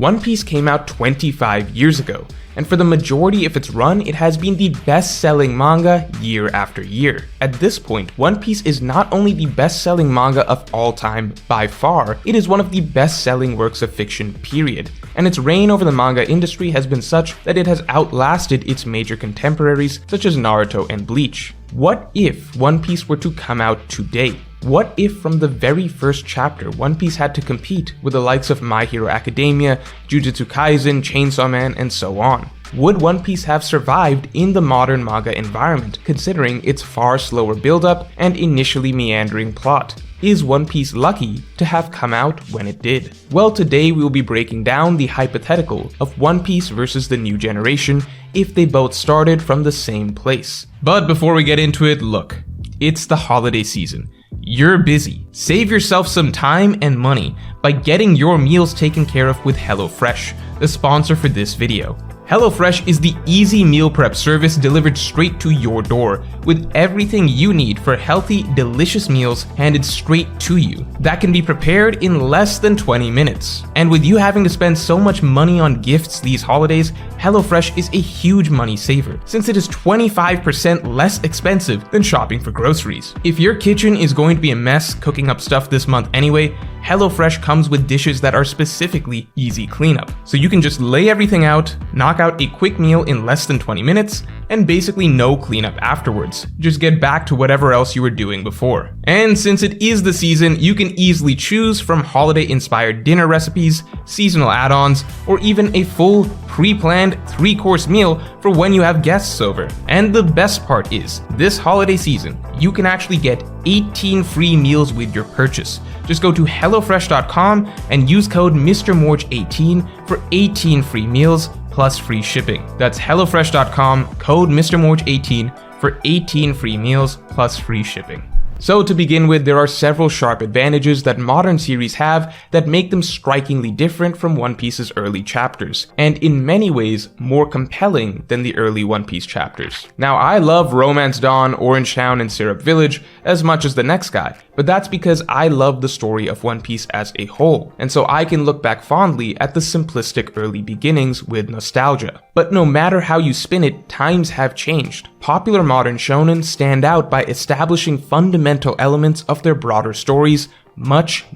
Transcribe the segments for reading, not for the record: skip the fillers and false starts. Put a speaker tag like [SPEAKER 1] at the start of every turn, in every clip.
[SPEAKER 1] One Piece came out 25 years ago, and for the majority of its run, it has been the best-selling manga year after year. At this point, One Piece is not only the best-selling manga of all time by far, it is one of the best-selling works of fiction, period. And its reign over the manga industry has been such that it has outlasted its major contemporaries such as Naruto and Bleach. What if One Piece were to come out today? What if from the very first chapter, One Piece had to compete with the likes of My Hero Academia, Jujutsu Kaisen, Chainsaw Man, and so on? Would One Piece have survived in the modern manga environment, considering its far slower build-up and initially meandering plot? Is One Piece lucky to have come out when it did? Well, today we will be breaking down the hypothetical of One Piece versus the new generation if they both started from the same place. But before we get into it, look, it's the holiday season. You're busy. Save yourself some time and money by getting your meals taken care of with HelloFresh, the sponsor for this video. HelloFresh is the easy meal prep service delivered straight to your door, with everything you need for healthy, delicious meals handed straight to you that can be prepared in less than 20 minutes. And with you having to spend so much money on gifts these holidays, HelloFresh is a huge money saver, since it is 25% less expensive than shopping for groceries. If your kitchen is going to be a mess cooking up stuff this month anyway, HelloFresh comes with dishes that are specifically easy cleanup. So you can just lay everything out, knock out a quick meal in less than 20 minutes, and basically no cleanup afterwards. Just get back to whatever else you were doing before. And since it is the season, you can easily choose from holiday-inspired dinner recipes, seasonal add-ons, or even a full, pre-planned 3-course meal for when you have guests over. And the best part is, this holiday season, you can actually get 18 free meals with your purchase. Just go to HelloFresh.com and use code MrMorge18 for 18 free meals plus free shipping. That's HelloFresh.com, code MrMorge18 for 18 free meals plus free shipping. So to begin with, there are several sharp advantages that modern series have that make them strikingly different from One Piece's early chapters, and in many ways more compelling than the early One Piece chapters. Now, I love Romance Dawn, Orange Town, and Syrup Village as much as the next guy, but that's because I love the story of One Piece as a whole, and so I can look back fondly at the simplistic early beginnings with nostalgia. But no matter how you spin it, times have changed. Popular modern shonen stand out by establishing fundamental elements of their broader stories much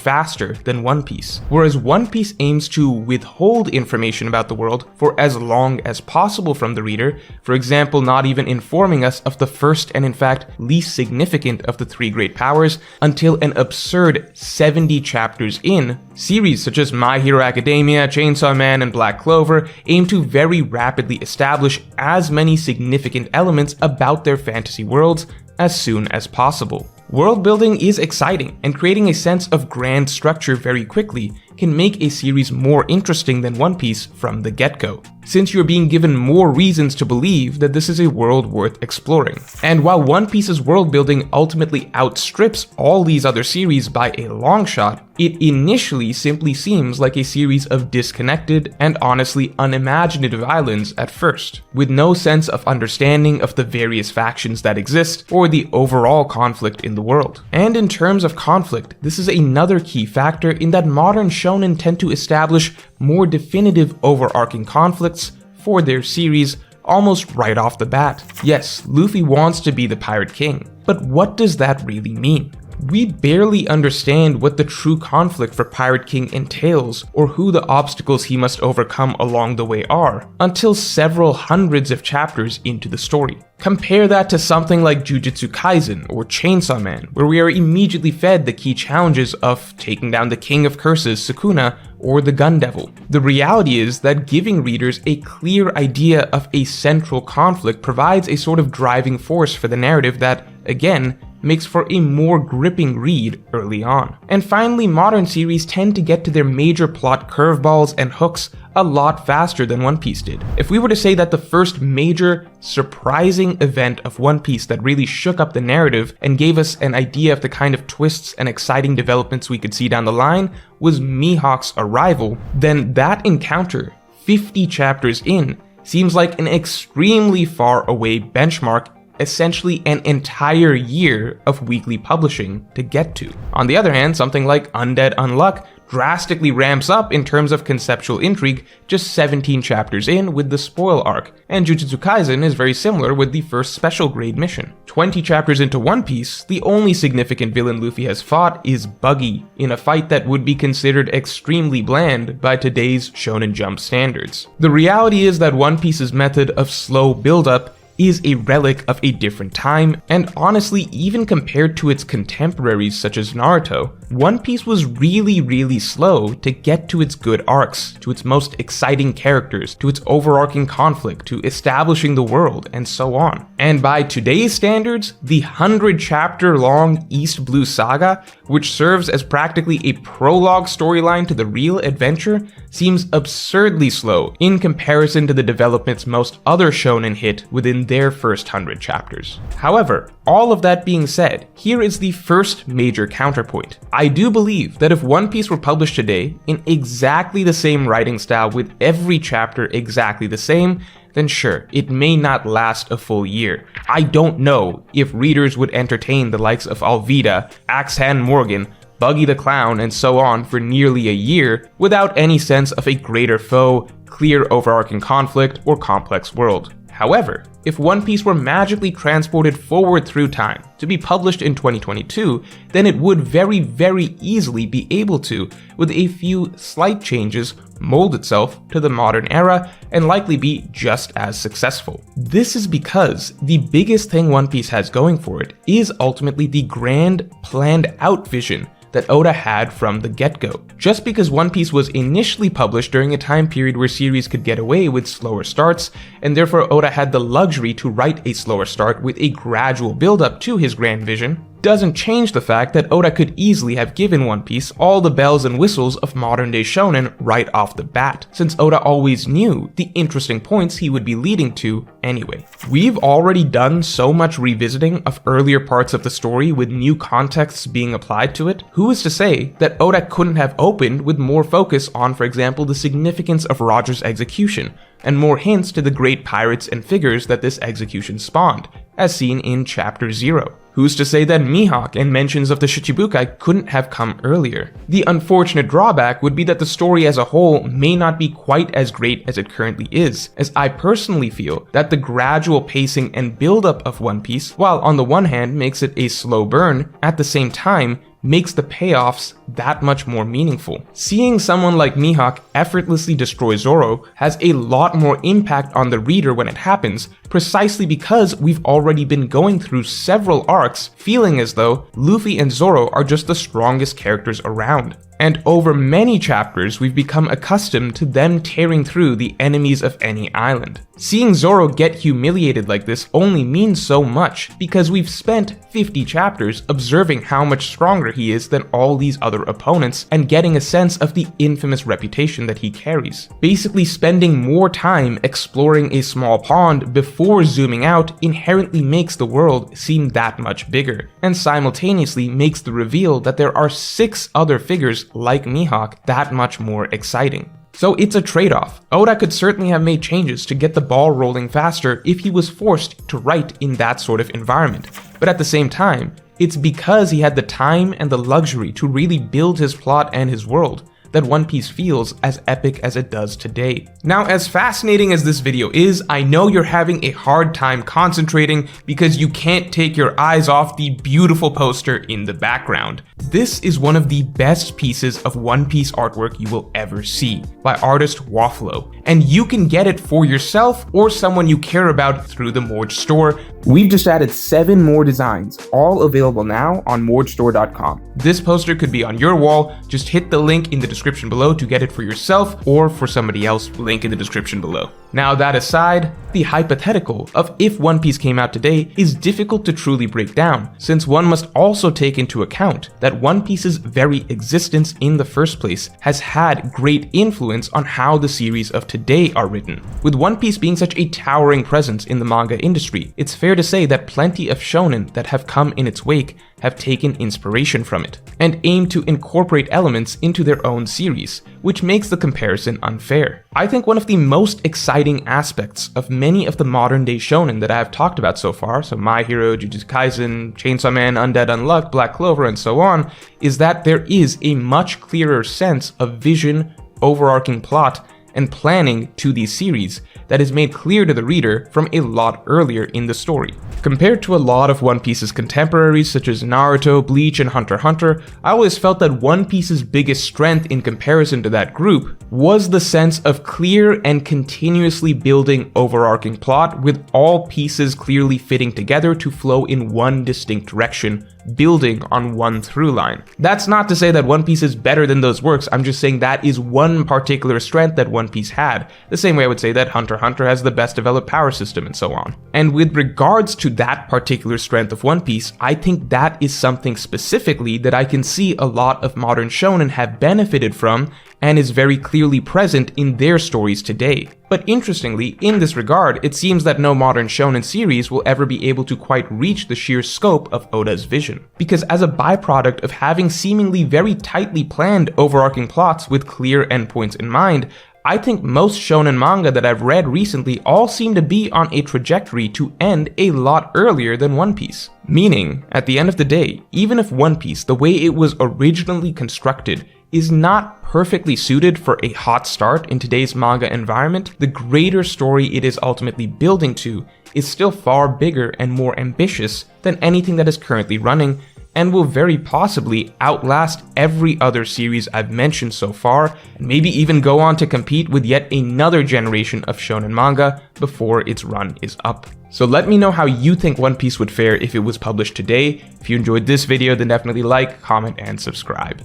[SPEAKER 1] faster than One Piece. Whereas One Piece aims to withhold information about the world for as long as possible from the reader, for example, not even informing us of the first and in fact least significant of the 3 great powers until an absurd 70 chapters in, series such as My Hero Academia, Chainsaw Man, and Black Clover aim to very rapidly establish as many significant elements about their fantasy worlds as soon as possible. World building is exciting, and creating a sense of grand structure very quickly can make a series more interesting than One Piece from the get-go, since you're being given more reasons to believe that this is a world worth exploring. And while One Piece's world building ultimately outstrips all these other series by a long shot, it initially simply seems like a series of disconnected and honestly unimaginative islands at first, with no sense of understanding of the various factions that exist or the overall conflict in the world. And in terms of conflict, this is another key factor in that modern shonen tend to establish more definitive overarching conflicts for their series almost right off the bat. Yes, Luffy wants to be the Pirate King, but what does that really mean? We barely understand what the true conflict for Pirate King entails or who the obstacles he must overcome along the way are until several hundreds of chapters into the story. Compare that to something like Jujutsu Kaisen or Chainsaw Man, where we are immediately fed the key challenges of taking down the King of Curses, Sukuna, or the Gun Devil. The reality is that giving readers a clear idea of a central conflict provides a sort of driving force for the narrative that, again, makes for a more gripping read early on. And finally, modern series tend to get to their major plot curveballs and hooks a lot faster than One Piece did. If we were to say that the first major, surprising event of One Piece that really shook up the narrative and gave us an idea of the kind of twists and exciting developments we could see down the line was Mihawk's arrival, then that encounter, 50 chapters in, seems like an extremely far away benchmark essentially an entire year of weekly publishing to get to. On the other hand, something like Undead Unluck drastically ramps up in terms of conceptual intrigue just 17 chapters in with the Spoil arc, and Jujutsu Kaisen is very similar with the first special grade mission. 20 chapters into One Piece, the only significant villain Luffy has fought is Buggy, in a fight that would be considered extremely bland by today's Shonen Jump standards. The reality is that One Piece's method of slow build-up is a relic of a different time, and honestly, even compared to its contemporaries such as Naruto, One Piece was really slow to get to its good arcs, to its most exciting characters, to its overarching conflict, to establishing the world, and so on. And by today's standards, the 100-chapter long East Blue Saga, which serves as practically a prologue storyline to the real adventure, seems absurdly slow in comparison to the developments most other shonen hit within their first 100 chapters. However, all of that being said, here is the first major counterpoint. I do believe that if One Piece were published today in exactly the same writing style with every chapter exactly the same, then sure, it may not last a full year. I don't know if readers would entertain the likes of Alvida, Axe-Hand Morgan, Buggy the Clown, and so on for nearly a year without any sense of a greater foe, clear overarching conflict, or complex world. However, if One Piece were magically transported forward through time to be published in 2022, then it would very easily be able to, with a few slight changes, mold itself to the modern era and likely be just as successful. This is because the biggest thing One Piece has going for it is ultimately the grand, planned out vision that Oda had from the get-go. Just because One Piece was initially published during a time period where series could get away with slower starts, and therefore Oda had the luxury to write a slower start with a gradual build-up to his grand vision, doesn't change the fact that Oda could easily have given One Piece all the bells and whistles of modern-day shonen right off the bat, since Oda always knew the interesting points he would be leading to anyway. We've already done so much revisiting of earlier parts of the story with new contexts being applied to it. Who is to say that Oda couldn't have opened with more focus on, for example, the significance of Roger's execution, and more hints to the great pirates and figures that this execution spawned, as seen in Chapter 0. Who's to say that Mihawk and mentions of the Shichibukai couldn't have come earlier? The unfortunate drawback would be that the story as a whole may not be quite as great as it currently is, as I personally feel that the gradual pacing and build-up of One Piece, while on the one hand makes it a slow burn, at the same time makes the payoffs that much more meaningful. Seeing someone like Mihawk effortlessly destroy Zoro has a lot more impact on the reader when it happens, precisely because we've already been going through several arcs feeling as though Luffy and Zoro are just the strongest characters around. And over many chapters, we've become accustomed to them tearing through the enemies of any island. Seeing Zoro get humiliated like this only means so much, because we've spent 50 chapters observing how much stronger he is than all these other opponents and getting a sense of the infamous reputation that he carries. Basically, spending more time exploring a small pond before zooming out inherently makes the world seem that much bigger, and simultaneously makes the reveal that there are 6 other figures like Mihawk that much more exciting. So it's a trade-off. Oda could certainly have made changes to get the ball rolling faster if he was forced to write in that sort of environment, but at the same time, it's because he had the time and the luxury to really build his plot and his world that One Piece feels as epic as it does today. Now, as fascinating as this video is, I know you're having a hard time concentrating because you can't take your eyes off the beautiful poster in the background. This is one of the best pieces of One Piece artwork you will ever see, by artist Waflo, and you can get it for yourself or someone you care about through the Morge store. We've just added 7 more designs, all available now on morgestore.com. This poster could be on your wall. Just hit the link in the description below to get it for yourself or for somebody else, link in the description below. Now that aside, the hypothetical of if One Piece came out today is difficult to truly break down, since one must also take into account that One Piece's very existence in the first place has had great influence on how the series of today are written. With One Piece being such a towering presence in the manga industry, it's fair to say that plenty of shonen that have come in its wake have taken inspiration from it, and aim to incorporate elements into their own series, which makes the comparison unfair. I think one of the most exciting aspects of many of the modern day shonen that I have talked about so far, so My Hero, Jujutsu Kaisen, Chainsaw Man, Undead Unluck, Black Clover, and so on, is that there is a much clearer sense of vision, overarching plot, and planning to these series that is made clear to the reader from a lot earlier in the story. Compared to a lot of One Piece's contemporaries such as Naruto, Bleach, and Hunter x Hunter, I always felt that One Piece's biggest strength in comparison to that group was the sense of clear and continuously building overarching plot with all pieces clearly fitting together to flow in one distinct direction, building on one through line. That's not to say that One Piece is better than those works, I'm just saying that is one particular strength that One Piece had, the same way I would say that Hunter x Hunter has the best developed power system and so on. And with regards to that particular strength of One Piece, I think that is something specifically that I can see a lot of modern shonen have benefited from and is very clearly present in their stories today. But interestingly, in this regard, it seems that no modern shonen series will ever be able to quite reach the sheer scope of Oda's vision. Because as a byproduct of having seemingly very tightly planned overarching plots with clear endpoints in mind, I think most shonen manga that I've read recently all seem to be on a trajectory to end a lot earlier than One Piece. Meaning, at the end of the day, even if One Piece, the way it was originally constructed, is not perfectly suited for a hot start in today's manga environment, the greater story it is ultimately building to is still far bigger and more ambitious than anything that is currently running, and will very possibly outlast every other series I've mentioned so far, and maybe even go on to compete with yet another generation of shonen manga before its run is up. So let me know how you think One Piece would fare if it was published today. If you enjoyed this video, then definitely like, comment, and subscribe.